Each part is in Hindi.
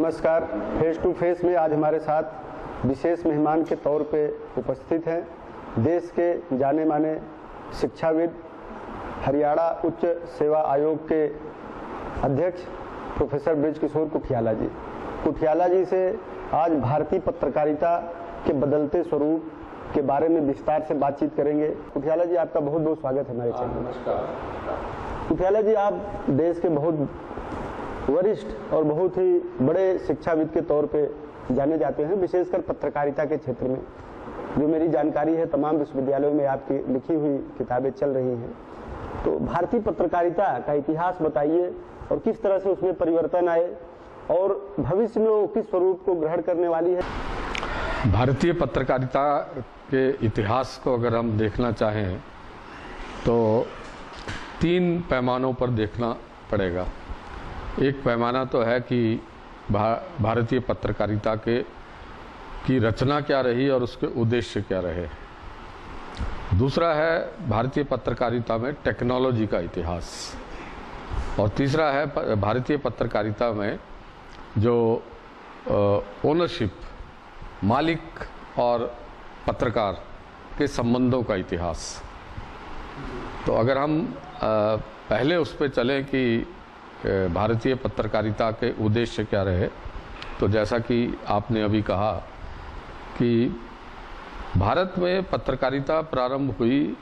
नमस्कार। फेस टू फेस में आज हमारे साथ विशेष मेहमान के तौर पे उपस्थित हैं देश के जाने माने शिक्षाविद, हरियाणा उच्च सेवा आयोग के अध्यक्ष प्रोफेसर बृजकिशोर कुठियाला जी। कुठियाला जी से आज भारतीय पत्रकारिता के बदलते स्वरूप के बारे में विस्तार से बातचीत करेंगे। कुठियाला जी, आपका बहुत बहुत स्वागत है हमारे चैनल में। नमस्कार। कुठियाला जी, आप देश के बहुत वरिष्ठ और बहुत ही बड़े शिक्षाविद के तौर पे जाने जाते हैं, विशेषकर पत्रकारिता के क्षेत्र में। जो मेरी जानकारी है, तमाम विश्वविद्यालयों में आपकी लिखी हुई किताबें चल रही हैं। तो भारतीय पत्रकारिता का इतिहास बताइए और किस तरह से उसमें परिवर्तन आए और भविष्य में वो किस स्वरूप को ग्रहण करने वाली है। भारतीय पत्रकारिता के इतिहास को अगर हम देखना चाहें तो 3 पैमानों पर देखना पड़ेगा। एक पैमाना तो है कि भारतीय पत्रकारिता की रचना क्या रही और उसके उद्देश्य क्या रहे। दूसरा है भारतीय पत्रकारिता में टेक्नोलॉजी का इतिहास, और तीसरा है भारतीय पत्रकारिता में जो ओनरशिप, मालिक और पत्रकार के संबंधों का इतिहास। तो अगर हम पहले उस पर चलें कि भारतीय पत्रकारिता के उद्देश्य क्या रहे, तो जैसा कि आपने अभी कहा कि भारत में पत्रकारिता प्रारंभ हुई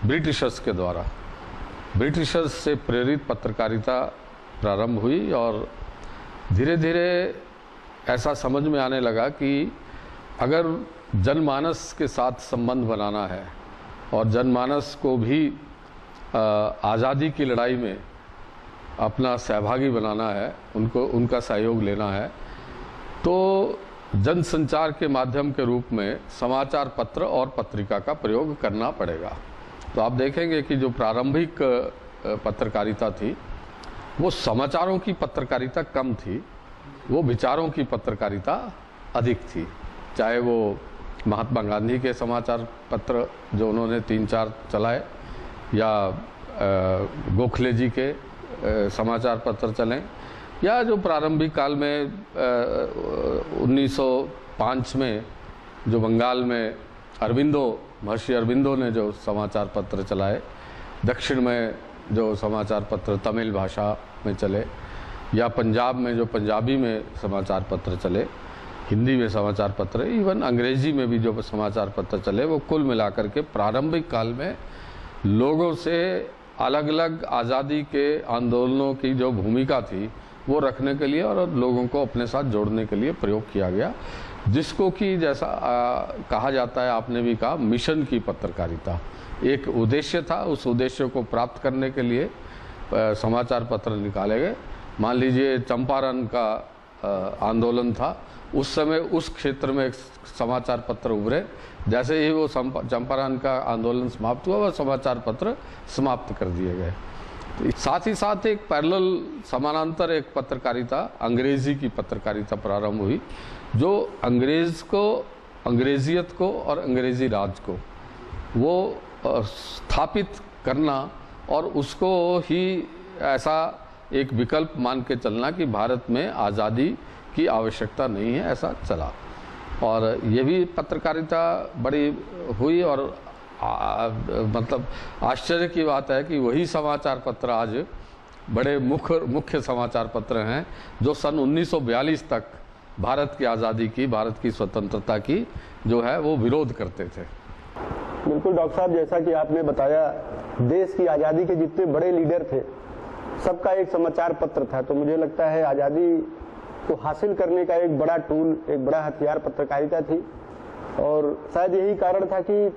ब्रिटिशर्स के द्वारा। ब्रिटिशर्स से प्रेरित पत्रकारिता प्रारंभ हुई और धीरे धीरे ऐसा समझ में आने लगा कि अगर जनमानस के साथ संबंध बनाना है और जनमानस को भी आज़ादी की लड़ाई में अपना सहभागी बनाना है, उनका सहयोग लेना है, तो जनसंचार के माध्यम के रूप में समाचार पत्र और पत्रिका का प्रयोग करना पड़ेगा। तो आप देखेंगे कि जो प्रारंभिक पत्रकारिता थी वो समाचारों की पत्रकारिता कम थी, वो विचारों की पत्रकारिता अधिक थी। चाहे वो महात्मा गांधी के समाचार पत्र जो उन्होंने 3-4 चलाए, या गोखले जी के समाचार पत्र चलें, या जो प्रारंभिक काल में 1905 में जो बंगाल में महर्षि अरबिंदो ने जो समाचार पत्र चलाए, दक्षिण में जो समाचार पत्र तमिल भाषा में चले, या पंजाब में जो पंजाबी में समाचार पत्र चले, हिंदी में समाचार पत्र, इवन अंग्रेजी में भी जो समाचार पत्र चले, वो कुल मिलाकर के प्रारंभिक काल में लोगों से अलग अलग आज़ादी के आंदोलनों की जो भूमिका थी वो रखने के लिए और लोगों को अपने साथ जोड़ने के लिए प्रयोग किया गया, जिसको कि जैसा कहा जाता है, आपने भी कहा, मिशन की पत्रकारिता। एक उद्देश्य था, उस उद्देश्य को प्राप्त करने के लिए समाचार पत्र निकाले गए। मान लीजिए चंपारण का आंदोलन था, उस समय उस क्षेत्र में एक समाचार पत्र उभरे, जैसे ही वो चंपारण का आंदोलन समाप्त हुआ, वह समाचार पत्र समाप्त कर दिए गए। साथ ही साथ एक पैरेलल समानांतर एक पत्रकारिता, अंग्रेजी की पत्रकारिता प्रारंभ हुई, जो अंग्रेजियत को और अंग्रेजी राज को वो स्थापित करना और उसको ही ऐसा एक विकल्प मान के चलना कि भारत में आज़ादी की आवश्यकता नहीं है, ऐसा चला। और ये भी पत्रकारिता बड़ी हुई, और मतलब आश्चर्य की बात है कि वही समाचार पत्र आज बड़े मुख्य समाचार पत्र हैं जो सन 1942 तक भारत की आज़ादी की, भारत की स्वतंत्रता की जो है वो विरोध करते थे। बिल्कुल डॉक्टर साहब, जैसा कि आपने बताया, देश की आज़ादी के जितने बड़े लीडर थे सबका एक समाचार पत्र था। तो मुझे लगता है आज़ादी को हासिल करने का एक बड़ा टूल, एक बड़ा हथियार पत्रकारिता थी, और शायद यही कारण था कि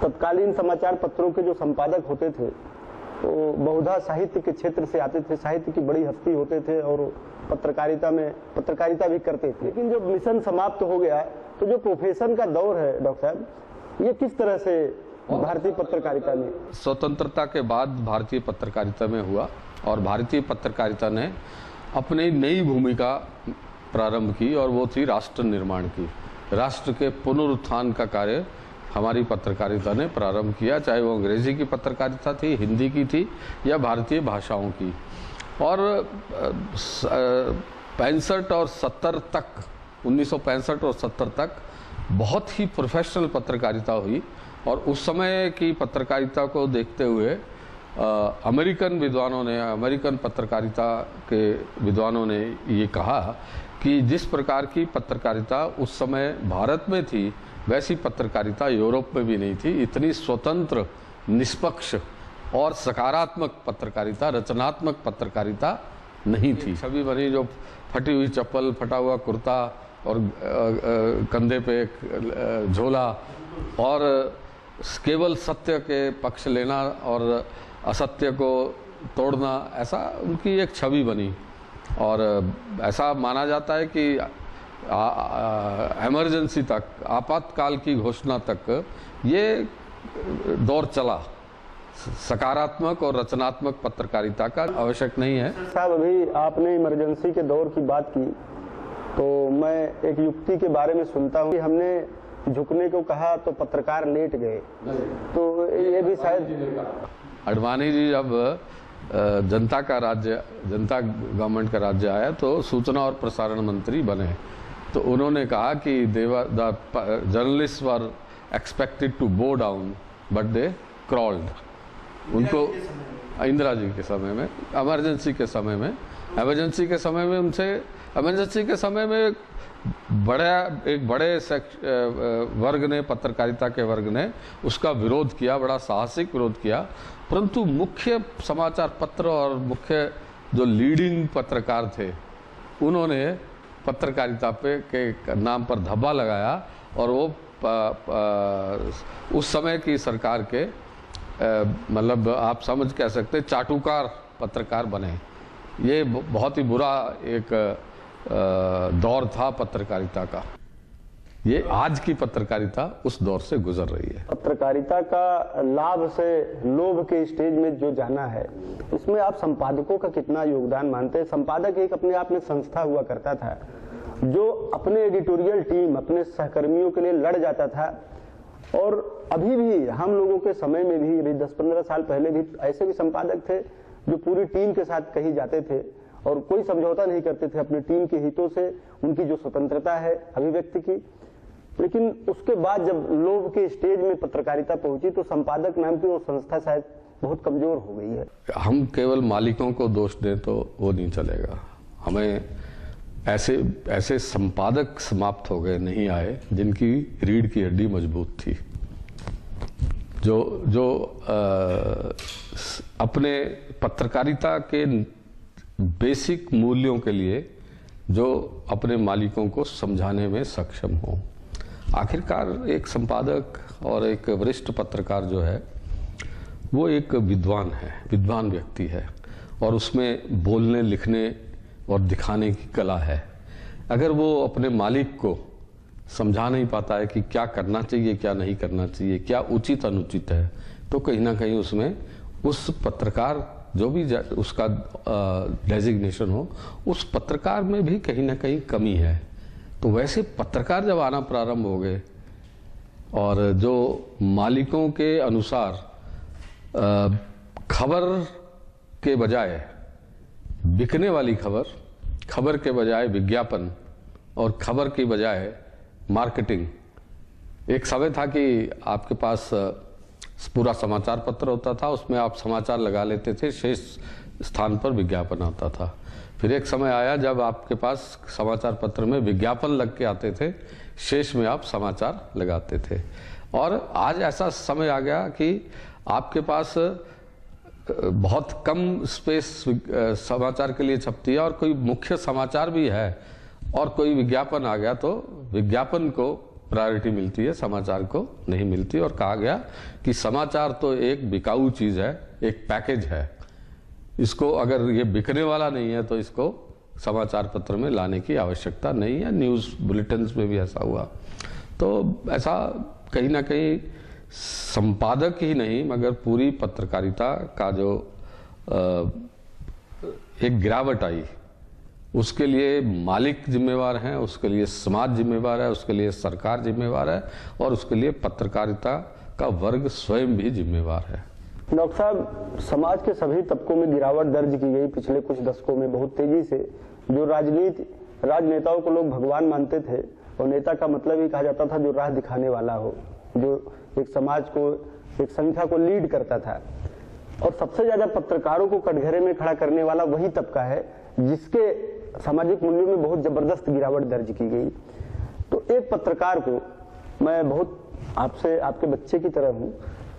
तत्कालीन समाचार पत्रों के जो संपादक होते थे वो बहुधा साहित्य के क्षेत्र से आते थे, साहित्य की बड़ी हस्ती होते थे और पत्रकारिता में पत्रकारिता भी करते थे। लेकिन जब मिशन समाप्त हो गया तो जो प्रोफेशन का दौर है डॉक्टर साहब, ये किस तरह से भारतीय पत्रकारिता में स्वतंत्रता के बाद भारतीय पत्रकारिता में हुआ, और भारतीय पत्रकारिता ने अपनी नई भूमिका प्रारंभ की, और वो थी राष्ट्र निर्माण की। राष्ट्र के पुनरुत्थान का कार्य हमारी पत्रकारिता ने प्रारंभ किया, चाहे वो अंग्रेजी की पत्रकारिता थी, हिंदी की थी, या भारतीय भाषाओं की। और 65 और 70 तक, 1965 और 70 तक बहुत ही प्रोफेशनल पत्रकारिता हुई। और उस समय की पत्रकारिता को देखते हुए अमेरिकन विद्वानों ने, अमेरिकन पत्रकारिता के विद्वानों ने ये कहा कि जिस प्रकार की पत्रकारिता उस समय भारत में थी, वैसी पत्रकारिता यूरोप में भी नहीं थी। इतनी स्वतंत्र, निष्पक्ष और सकारात्मक पत्रकारिता, रचनात्मक पत्रकारिता नहीं थी। छवि बनी जो फटी हुई चप्पल, फटा हुआ कुर्ता और कंधे पे एक झोला और केवल सत्य के पक्ष लेना और असत्य को तोड़ना, ऐसा उनकी एक छवि बनी। और ऐसा माना जाता है कि इमरजेंसी तक, आपातकाल की घोषणा तक ये दौर चला। सकारात्मक और रचनात्मक पत्रकारिता का आवश्यक नहीं है। साहब, अभी आपने इमरजेंसी के दौर की बात की, तो मैं एक युक्ति के बारे में सुनता हूँ कि हमने झुकने को कहा तो पत्रकार लेट गए, तो ये भी शायद अडवाणी जी जब जनता गवर्नमेंट का राज्य आया तो सूचना और प्रसारण मंत्री बने, तो उन्होंने कहा कि journalist were expected to bow down but they crawled. उनको इंदिरा जी के समय में, इमरजेंसी के समय में उनसे, इमरजेंसी के समय में एक बड़े वर्ग ने, पत्रकारिता के वर्ग ने उसका विरोध किया, बड़ा साहसिक विरोध किया। परंतु मुख्य समाचार पत्र और मुख्य जो लीडिंग पत्रकार थे, उन्होंने पत्रकारिता पे के नाम पर धब्बा लगाया और वो उस समय की सरकार के मतलब आप समझ कह सकते चाटुकार पत्रकार बने। ये बहुत ही बुरा एक दौर था पत्रकारिता का। ये आज की पत्रकारिता उस दौर से गुजर रही है। पत्रकारिता का लाभ से लोभ के स्टेज में जो जाना है, इसमें आप संपादकों का कितना योगदान मानते हैं? संपादक एक अपने आप में संस्था हुआ करता था जो अपने एडिटोरियल टीम, अपने सहकर्मियों के लिए लड़ जाता था। और अभी भी हम लोगों के समय में भी 10-15 साल पहले भी ऐसे भी संपादक थे जो पूरी टीम के साथ कहीं जाते थे और कोई समझौता नहीं करते थे अपनी टीम के हितों से, उनकी जो स्वतंत्रता है अभिव्यक्ति की। लेकिन उसके बाद जब लोभ के स्टेज में पत्रकारिता पहुंची तो संपादक नाम की वो संस्था शायद बहुत कमजोर हो गई है। हम केवल मालिकों को दोष दें तो वो नहीं चलेगा। हमें ऐसे संपादक समाप्त हो गए, नहीं आए, जिनकी रीढ़ की हड्डी मजबूत थी, जो अपने पत्रकारिता के बेसिक मूल्यों के लिए जो अपने मालिकों को समझाने में सक्षम हो। आखिरकार एक संपादक और एक वरिष्ठ पत्रकार जो है वो एक विद्वान है, विद्वान व्यक्ति है और उसमें बोलने, लिखने और दिखाने की कला है। अगर वो अपने मालिक को समझा नहीं पाता है कि क्या करना चाहिए, क्या नहीं करना चाहिए, क्या उचित अनुचित है, तो कहीं ना कहीं उसमें उस पत्रकार जो भी उसका डेजिग्नेशन हो, उस पत्रकार में भी कहीं ना कहीं कमी है। तो वैसे पत्रकार जब आना प्रारंभ हो गए और जो मालिकों के अनुसार खबर के बजाय बिकने वाली खबर के बजाय विज्ञापन और खबर के बजाय मार्केटिंग। एक समय था कि आपके पास पूरा समाचार पत्र होता था, उसमें आप समाचार लगा लेते थे, शेष स्थान पर विज्ञापन आता था। फिर एक समय आया जब आपके पास समाचार पत्र में विज्ञापन लग के आते थे, शेष में आप समाचार लगाते थे। और आज ऐसा समय आ गया कि आपके पास बहुत कम स्पेस समाचार के लिए छपती है और कोई मुख्य समाचार भी है और कोई विज्ञापन आ गया तो विज्ञापन को प्रायोरिटी मिलती है, समाचार को नहीं मिलती। और कहा गया कि समाचार तो एक बिकाऊ चीज है, एक पैकेज है, इसको अगर ये बिकने वाला नहीं है तो इसको समाचार पत्र में लाने की आवश्यकता नहीं है। न्यूज़ बुलेटिन्स में भी ऐसा हुआ। तो ऐसा कहीं ना कहीं संपादक ही नहीं मगर पूरी पत्रकारिता का जो एक गिरावट आई, उसके लिए मालिक जिम्मेवार हैं, उसके लिए समाज जिम्मेवार है, उसके लिए सरकार जिम्मेवार है और उसके लिए पत्रकारिता का वर्ग स्वयं भी जिम्मेवार है। डॉक्टर साहब, समाज के सभी तबकों में गिरावट दर्ज की गई पिछले कुछ दशकों में बहुत तेजी से। जो राजनेताओं को लोग भगवान मानते थे, और नेता का मतलब ही कहा जाता था जो राह दिखाने वाला हो, जो एक समाज को, एक संख्या को लीड करता था। और सबसे ज्यादा पत्रकारों को कटघरे में खड़ा करने वाला वही तबका है जिसके सामाजिक मूल्यों में बहुत जबरदस्त गिरावट दर्ज की गई। तो एक पत्रकार को, मैं बहुत आपसे आपके बच्चे की तरह हूं,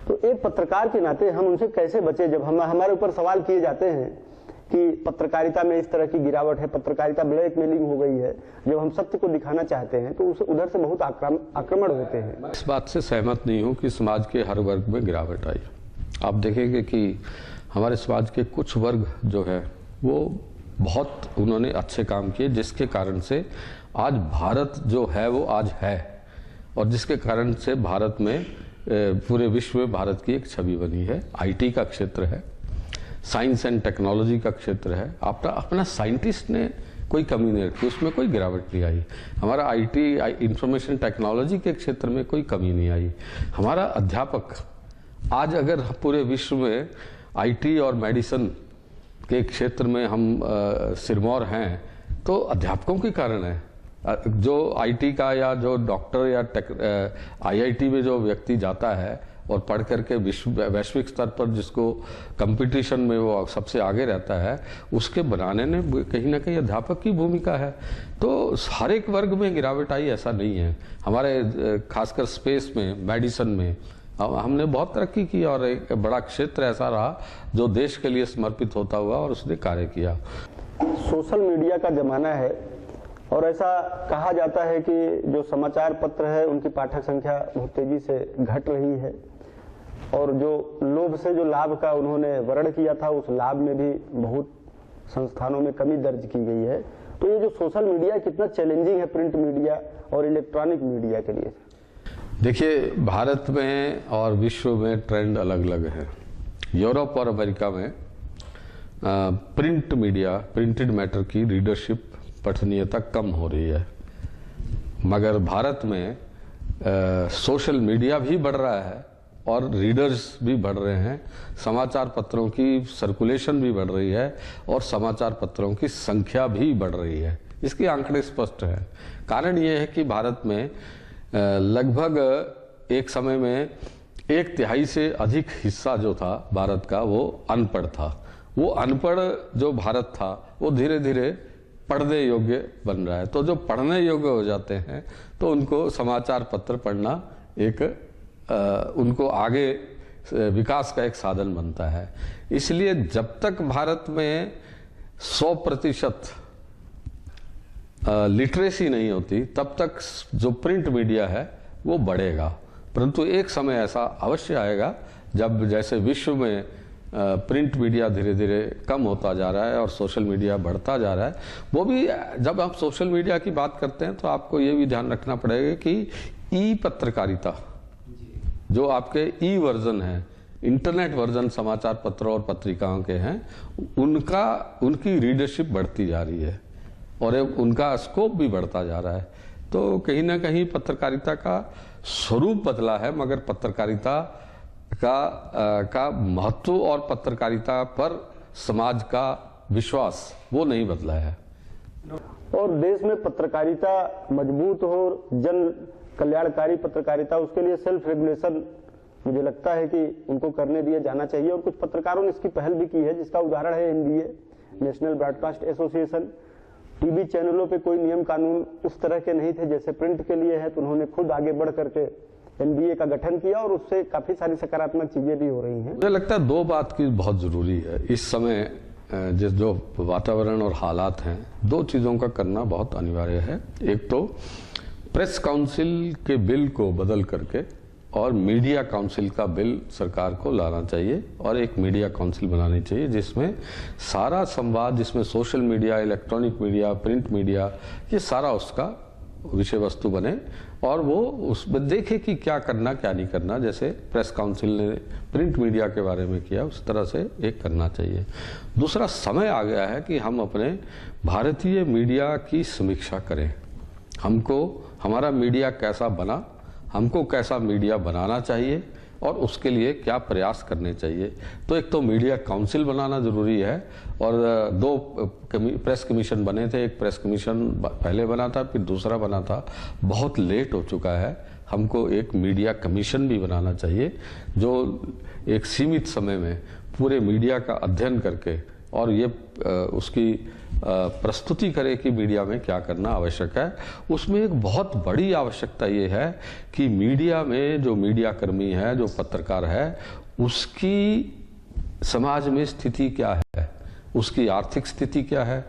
तो एक पत्रकार के नाते हम उनसे कैसे बचे जब हमारे ऊपर सवाल किए जाते हैं कि पत्रकारिता में इस तरह की गिरावट है, पत्रकारिता ब्लैकमेलिंग हो गई है। जब हम सत्य को दिखाना चाहते हैं तो उधर से बहुत आक्रमण होते हैं। मैं इस बात से सहमत नहीं हूं कि समाज के हर वर्ग में गिरावट आई। आप देखेंगे कि हमारे समाज के कुछ वर्ग जो है वो बहुत उन्होंने अच्छे काम किए, जिसके कारण से आज भारत जो है वो आज है, और जिसके कारण से भारत में पूरे विश्व में भारत की एक छवि बनी है। आईटी का क्षेत्र है, साइंस एंड टेक्नोलॉजी का क्षेत्र है। अपना साइंटिस्ट ने कोई कमी नहीं रखी, उसमें कोई गिरावट नहीं आई। हमारा आईटी इंफॉर्मेशन टेक्नोलॉजी के क्षेत्र में कोई कमी नहीं आई। हमारा अध्यापक आज अगर पूरे विश्व में आईटी और मेडिसिन के क्षेत्र में हम सिरमौर हैं तो अध्यापकों के कारण है। जो आईटी का या जो डॉक्टर या आईआईटी में जो व्यक्ति जाता है और पढ़ करके वैश्विक स्तर पर जिसको कंपटीशन में वो सबसे आगे रहता है, उसके बनाने में कहीं ना कहीं अध्यापक की भूमिका है। तो हर एक वर्ग में गिरावट आई ऐसा नहीं है। हमारे खासकर स्पेस में, मेडिसिन में हमने बहुत तरक्की की, और एक बड़ा क्षेत्र ऐसा रहा जो देश के लिए समर्पित होता हुआ और उसने कार्य किया। सोशल मीडिया का जमाना है और ऐसा कहा जाता है कि जो समाचार पत्र है उनकी पाठक संख्या बहुत तेजी से घट रही है, और जो लोभ से जो लाभ का उन्होंने वर्णन किया था उस लाभ में भी बहुत संस्थानों में कमी दर्ज की गई है। तो ये जो सोशल मीडिया कितना चैलेंजिंग है प्रिंट मीडिया और इलेक्ट्रॉनिक मीडिया के लिए? देखिए, भारत में और विश्व में ट्रेंड अलग अलग है। यूरोप और अमेरिका में प्रिंट मीडिया, प्रिंटेड मैटर की रीडरशिप, पठनीयता कम हो रही है, मगर भारत में सोशल मीडिया भी बढ़ रहा है और रीडर्स भी बढ़ रहे हैं। समाचार पत्रों की सर्कुलेशन भी बढ़ रही है और समाचार पत्रों की संख्या भी बढ़ रही है। इसके आंकड़े स्पष्ट हैं। कारण ये है कि भारत में लगभग एक समय में 1/3 से अधिक हिस्सा जो था भारत का वो अनपढ़ था। वो अनपढ़ जो भारत था वो धीरे धीरे पढ़ने योग्य बन रहा है। तो जो पढ़ने योग्य हो जाते हैं तो उनको समाचार पत्र पढ़ना एक उनको आगे विकास का एक साधन बनता है। इसलिए जब तक भारत में 100% लिटरेसी नहीं होती तब तक जो प्रिंट मीडिया है वो बढ़ेगा। परंतु एक समय ऐसा अवश्य आएगा जब जैसे विश्व में प्रिंट मीडिया धीरे धीरे कम होता जा रहा है और सोशल मीडिया बढ़ता जा रहा है। वो भी जब आप सोशल मीडिया की बात करते हैं तो आपको ये भी ध्यान रखना पड़ेगा कि ई पत्रकारिता जो आपके ई वर्जन है, इंटरनेट वर्जन समाचार पत्रों और पत्रिकाओं के हैं, उनकी रीडरशिप बढ़ती जा रही है और उनका स्कोप भी बढ़ता जा रहा है। तो कहीं ना कहीं पत्रकारिता का स्वरूप बदला है, मगर पत्रकारिता का महत्व और पत्रकारिता पर समाज का विश्वास वो नहीं बदला है। और देश में पत्रकारिता मजबूत हो, जन कल्याणकारी पत्रकारिता, उसके लिए सेल्फ रेगुलेशन मुझे लगता है कि उनको करने दिया जाना चाहिए। और कुछ पत्रकारों ने इसकी पहल भी की है, जिसका उदाहरण है NBA, national broadcast association. TV चैनलों पे कोई नियम कानून उस तरह के नहीं थे जैसे प्रिंट के लिए है, तो उन्होंने खुद आगे बढ़ करके एनबीए का गठन किया और उससे काफी सारी सकारात्मक चीजें भी हो रही हैं। मुझे लगता है दो बात की बहुत जरूरी है इस समय, जो वातावरण और हालात हैं, दो चीजों का करना बहुत अनिवार्य है। एक तो प्रेस काउंसिल के बिल को बदल करके और मीडिया काउंसिल का बिल सरकार को लाना चाहिए और एक मीडिया काउंसिल बनानी चाहिए जिसमें सारा संवाद, जिसमें social media, electronic media, print media, ये सारा उसका विषय वस्तु बने और वो उसमें देखे कि क्या करना क्या नहीं करना। जैसे प्रेस काउंसिल ने प्रिंट मीडिया के बारे में किया, उस तरह से एक करना चाहिए। दूसरा, समय आ गया है कि हम अपने भारतीय मीडिया की समीक्षा करें। हमको हमारा मीडिया कैसा बना, हमको कैसा मीडिया बनाना चाहिए और उसके लिए क्या प्रयास करने चाहिए। तो एक तो मीडिया काउंसिल बनाना ज़रूरी है और 2 प्रेस कमीशन बने थे। एक प्रेस कमीशन पहले बना था, फिर दूसरा बना था, बहुत लेट हो चुका है। हमको एक मीडिया कमीशन भी बनाना चाहिए जो एक सीमित समय में पूरे मीडिया का अध्ययन करके और ये उसकी प्रस्तुति करे कि मीडिया में क्या करना आवश्यक है। उसमें एक बहुत बड़ी आवश्यकता ये है कि मीडिया में जो मीडिया कर्मी है, जो पत्रकार है, उसकी समाज में स्थिति क्या है, उसकी आर्थिक स्थिति क्या है,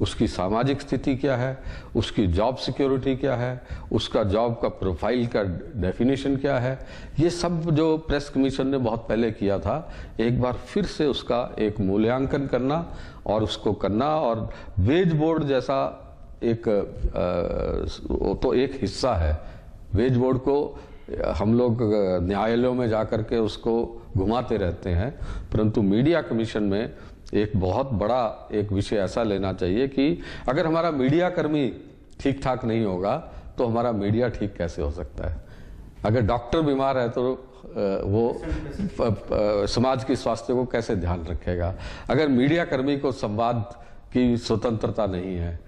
उसकी सामाजिक स्थिति क्या है, उसकी जॉब सिक्योरिटी क्या है, उसका जॉब का प्रोफाइल का डेफिनेशन क्या है। ये सब जो प्रेस कमीशन ने बहुत पहले किया था, एक बार फिर से उसका एक मूल्यांकन करना और उसको करना। और वेज बोर्ड जैसा एक तो एक हिस्सा है। वेज बोर्ड को हम लोग न्यायालयों में जाकर के उसको घुमाते रहते हैं, परंतु मीडिया कमीशन में एक बहुत बड़ा एक विषय ऐसा लेना चाहिए कि अगर हमारा मीडिया कर्मी ठीक ठाक नहीं होगा तो हमारा मीडिया ठीक कैसे हो सकता है। अगर डॉक्टर बीमार है तो वो समाज की स्वास्थ्य को कैसे ध्यान रखेगा। अगर मीडिया कर्मी को संवाद की स्वतंत्रता नहीं है,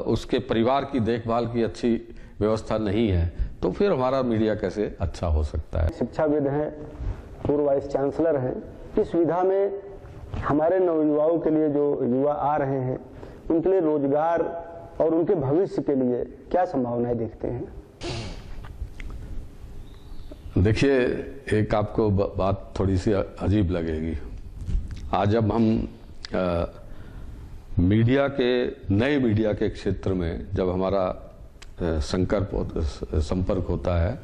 उसके परिवार की देखभाल की अच्छी व्यवस्था नहीं है, तो फिर हमारा मीडिया कैसे अच्छा हो सकता है। शिक्षाविद हैं, पूर्व वाइस चांसलर हैं, इस विधा में हमारे नवयुवाओं के लिए, जो युवा आ रहे हैं, उनके लिए रोजगार और उनके भविष्य के लिए क्या संभावनाएं देखते हैं? देखिए, एक आपको बात थोड़ी सी अजीब लगेगी। आज जब हम नए मीडिया के क्षेत्र में जब हमारा संपर्क होता है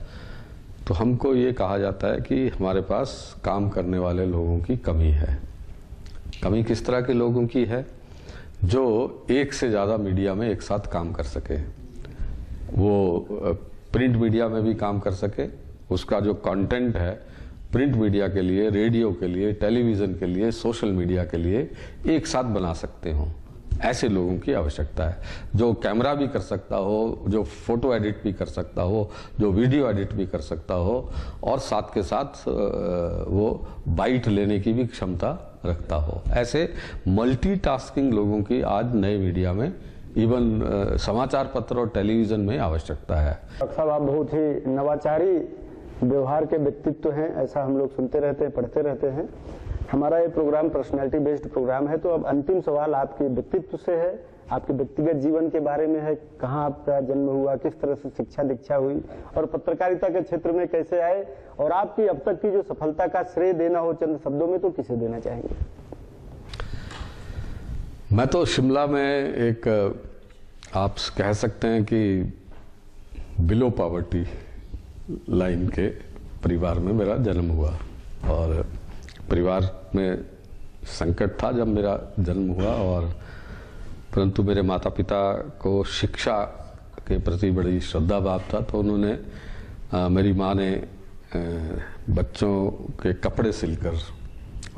तो हमको ये कहा जाता है कि हमारे पास काम करने वाले लोगों की कमी है। कमी किस तरह के लोगों की है? जो एक से ज़्यादा मीडिया में एक साथ काम कर सके, वो प्रिंट मीडिया में भी काम कर सके, उसका जो कंटेंट है प्रिंट मीडिया के लिए, रेडियो के लिए, टेलीविज़न के लिए, सोशल मीडिया के लिए एक साथ बना सकते हों। ऐसे लोगों की आवश्यकता है जो कैमरा भी कर सकता हो, जो फोटो एडिट भी कर सकता हो, जो वीडियो एडिट भी कर सकता हो और साथ के साथ वो बाइट लेने की भी क्षमता रखता हो। ऐसे मल्टीटास्किंग लोगों की आज नए मीडिया में, इवन समाचार पत्र और टेलीविज़न में आवश्यकता है। डॉक्टर साहब, आप बहुत ही नवाचारी व्यवहार के व्यक्तित्व हैं, ऐसा हम लोग सुनते रहते हैं, पढ़ते रहते हैं। हमारा ये प्रोग्राम पर्सनालिटी बेस्ड प्रोग्राम है, तो अब अंतिम सवाल आपके व्यक्तित्व से है, आपके व्यक्तिगत जीवन के बारे में है। कहाँ आपका जन्म हुआ, किस तरह से शिक्षा दीक्षा हुई और पत्रकारिता के क्षेत्र में कैसे आए, और आपकी अब तक की जो सफलता का श्रेय देना हो चंद शब्दों में तो किसे देना चाहेंगे? मैं तो शिमला में एक, आप कह सकते हैं कि बिलो पॉवर्टी लाइन के परिवार में मेरा जन्म हुआ और परिवार में संकट था जब मेरा जन्म हुआ, और परंतु मेरे माता पिता को शिक्षा के प्रति बड़ी श्रद्धा भाव था, तो उन्होंने मेरी माँ ने बच्चों के कपड़े सिलकर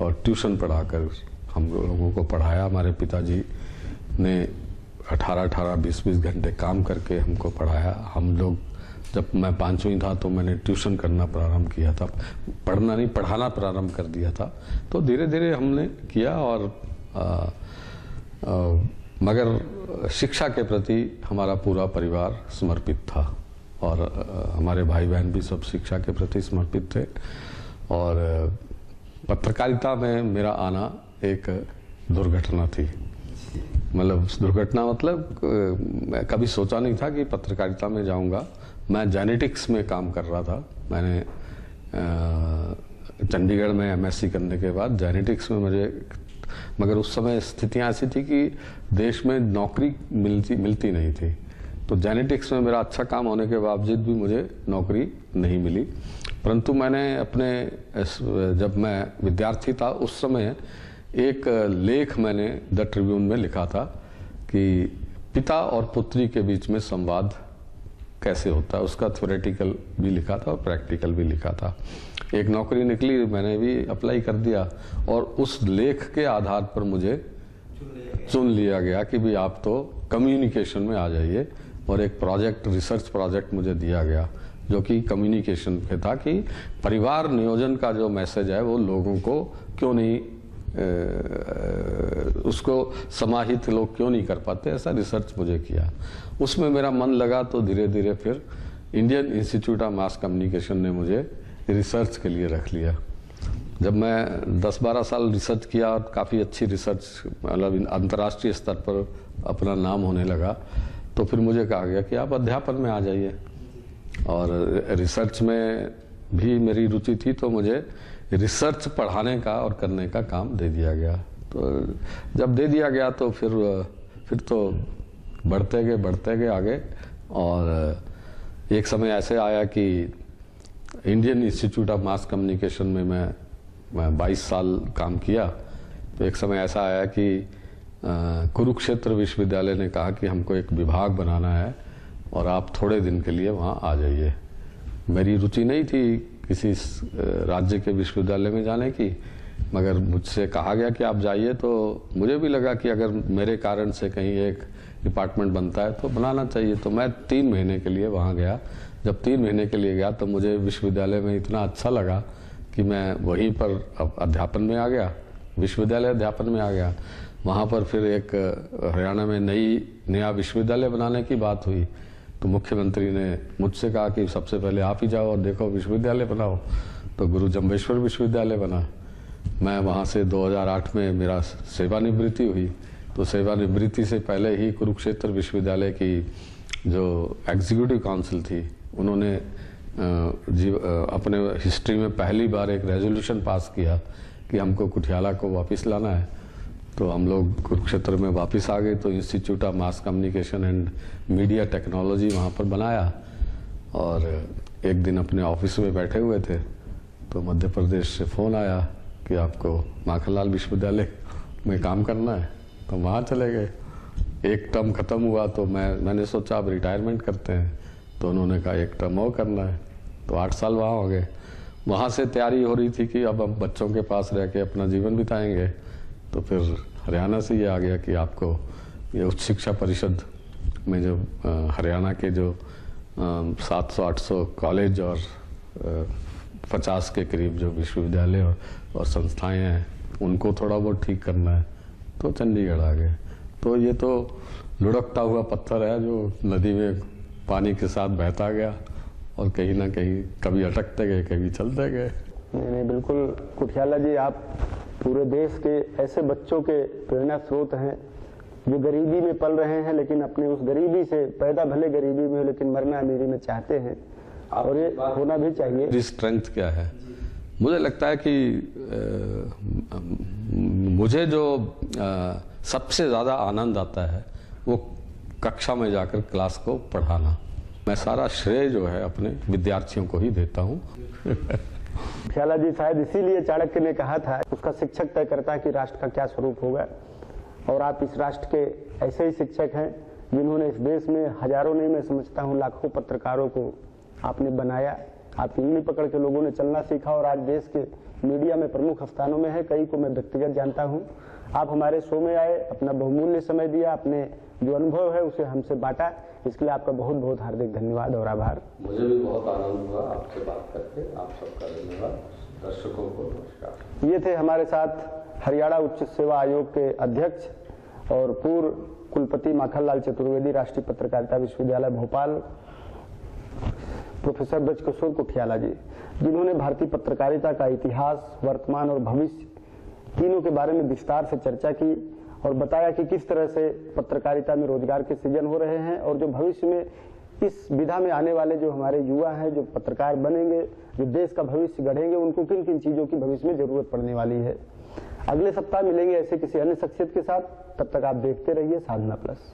और ट्यूशन पढ़ाकर हम लोगों को पढ़ाया। हमारे पिताजी ने 18-18, 20-20 घंटे काम करके हमको पढ़ाया। हम लोग, जब मैं 5वीं था तो मैंने ट्यूशन करना प्रारंभ किया था, पढ़ाना प्रारंभ कर दिया था। तो धीरे धीरे हमने किया और मगर शिक्षा के प्रति हमारा पूरा परिवार समर्पित था और हमारे भाई बहन भी सब शिक्षा के प्रति समर्पित थे। और पत्रकारिता में मेरा आना एक दुर्घटना थी। मतलब दुर्घटना मतलब मैं कभी सोचा नहीं था कि पत्रकारिता में जाऊंगा। मैं जेनेटिक्स में काम कर रहा था। मैंने चंडीगढ़ में एमएससी करने के बाद जेनेटिक्स में मगर उस समय स्थितियां ऐसी थी कि देश में नौकरी मिलती नहीं थी। तो जेनेटिक्स में मेरा अच्छा काम होने के बावजूद भी मुझे नौकरी नहीं मिली। परंतु मैंने जब मैं विद्यार्थी था उस समय एक लेख मैंने द ट्रिब्यून में लिखा था कि पिता और पुत्री के बीच में संवाद कैसे होता है। उसका थ्योरेटिकल भी लिखा था और प्रैक्टिकल भी लिखा था। एक नौकरी निकली, मैंने भी अप्लाई कर दिया और उस लेख के आधार पर मुझे चुन लिया गया कि भाई आप तो कम्युनिकेशन में आ जाइए, और एक प्रोजेक्ट, रिसर्च प्रोजेक्ट मुझे दिया गया जो कि कम्युनिकेशन पे था कि परिवार नियोजन का जो मैसेज है वो लोगों को क्यों नहीं उसको समाहित लोग क्यों नहीं कर पाते, ऐसा रिसर्च मुझे किया। उसमें मेरा मन लगा तो धीरे धीरे फिर Indian institute of mass communication ने मुझे रिसर्च के लिए रख लिया। जब मैं 10-12 साल रिसर्च किया और काफ़ी अच्छी रिसर्च मतलब अंतर्राष्ट्रीय स्तर पर अपना नाम होने लगा, तो फिर मुझे कहा गया कि आप अध्यापन में आ जाइए। और रिसर्च में भी मेरी रुचि थी, तो मुझे रिसर्च पढ़ाने का और करने का काम दे दिया गया। तो जब दे दिया गया तो फिर तो बढ़ते गए आगे। और एक समय ऐसे आया कि Indian institute of mass communication में मैं 22 साल काम किया। तो एक समय ऐसा आया कि कुरुक्षेत्र विश्वविद्यालय ने कहा कि हमको एक विभाग बनाना है और आप थोड़े दिन के लिए वहाँ आ जाइए। मेरी रुचि नहीं थी किसी राज्य के विश्वविद्यालय में जाने की, मगर मुझसे कहा गया कि आप जाइए, तो मुझे भी लगा कि अगर मेरे कारण से कहीं एक डिपार्टमेंट बनता है तो बनाना चाहिए। तो मैं 3 महीने के लिए वहाँ गया। जब 3 महीने के लिए गया तो मुझे विश्वविद्यालय में इतना अच्छा लगा कि मैं वहीं पर अध्यापन में आ गया, विश्वविद्यालय अध्यापन में आ गया। वहाँ पर फिर एक हरियाणा में नया विश्वविद्यालय बनाने की बात हुई, तो मुख्यमंत्री ने मुझसे कहा कि सबसे पहले आप ही जाओ और देखो विश्वविद्यालय बनाओ। तो गुरु जम्बेश्वर विश्वविद्यालय बना। मैं वहाँ से 2008 में मेरा सेवानिवृत्ति हुई। तो सेवानिवृत्ति से पहले ही कुरुक्षेत्र विश्वविद्यालय की जो एग्जीक्यूटिव काउंसिल थी, उन्होंने अपने हिस्ट्री में पहली बार एक रेजोल्यूशन पास किया कि हमको कुठियाला को वापस लाना है। तो हम लोग कुरुक्षेत्र में वापस आ गए। तो institute of mass communication and media technology वहाँ पर बनाया। और एक दिन अपने ऑफिस में बैठे हुए थे तो मध्य प्रदेश से फ़ोन आया कि आपको माखनलाल विश्वविद्यालय में काम करना है। तो वहाँ चले गए। एक टर्म ख़त्म हुआ तो मैंने सोचा अब रिटायरमेंट करते हैं। तो उन्होंने कहा एक टर्म और करना है। तो 8 साल वहाँ हो गए। वहाँ से तैयारी हो रही थी कि अब हम बच्चों के पास रह के अपना जीवन बिताएंगे। तो फिर हरियाणा से ये आ गया कि आपको ये उच्च शिक्षा परिषद में जो हरियाणा के जो 700-800 कॉलेज और 50 के करीब जो विश्वविद्यालय और संस्थाएं हैं, उनको थोड़ा बहुत ठीक करना है। तो चंडीगढ़ आ गए। तो ये तो लुढ़कता हुआ पत्थर है जो नदी में पानी के साथ बहता गया और कहीं ना कहीं कभी अटकते गए, कभी चलते गए। नहीं, बिल्कुल कुठियाला जी, आप पूरे देश के ऐसे बच्चों के प्रेरणा स्रोत हैं जो गरीबी में पल रहे हैं, लेकिन अपनी उस गरीबी से पैदा भले गरीबी में हो लेकिन मरना अमीरी में चाहते हैं, और ये होना भी चाहिए। स्ट्रेंथ क्या है? मुझे लगता है कि मुझे जो सबसे ज़्यादा आनंद आता है वो कक्षा में जाकर क्लास को पढ़ाना। मैं सारा श्रेय जो है अपने विद्यार्थियों को ही देता हूँ। ख्याला जी, शायद इसीलिए चाणक्य ने कहा था उसका शिक्षक तय करता है कि राष्ट्र का क्या स्वरूप होगा। और आप इस राष्ट्र के ऐसे ही शिक्षक हैं जिन्होंने इस देश में हजारों नहीं, मैं समझता हूँ लाखों पत्रकारों को आपने बनाया। आपकी उंगली पकड़ के लोगों ने चलना सीखा और आज देश के मीडिया में प्रमुख स्थानों में है। कई को मैं व्यक्तिगत जानता हूँ। आप हमारे शो में आए, अपना बहुमूल्य समय दिया, अपने जो अनुभव है उसे हमसे बांटा, इसके लिए आपका बहुत बहुत हार्दिक धन्यवाद और आभार। मुझे भी बहुत आनंद हुआ आपसे बात करके। आप सबका धन्यवाद। दर्शकों को नमस्कार। ये थे हमारे साथ हरियाणा उच्च सेवा आयोग के अध्यक्ष और पूर्व कुलपति माखनलाल चतुर्वेदी, राष्ट्रीय पत्रकारिता विश्वविद्यालय भोपाल, प्रोफेसर ब्रजकिशोर कुठियाला जी, जिन्होंने भारतीय पत्रकारिता का इतिहास, वर्तमान और भविष्य तीनों के बारे में विस्तार से चर्चा की और बताया कि किस तरह से पत्रकारिता में रोजगार के सृजन हो रहे हैं और जो भविष्य में इस विधा में आने वाले जो हमारे युवा हैं, जो पत्रकार बनेंगे, जो देश का भविष्य गढ़ेंगे, उनको किन किन चीजों की भविष्य में जरूरत पड़ने वाली है। अगले सप्ताह मिलेंगे ऐसे किसी अन्य शख्सियत के साथ। तब तक आप देखते रहिए साधना प्लस।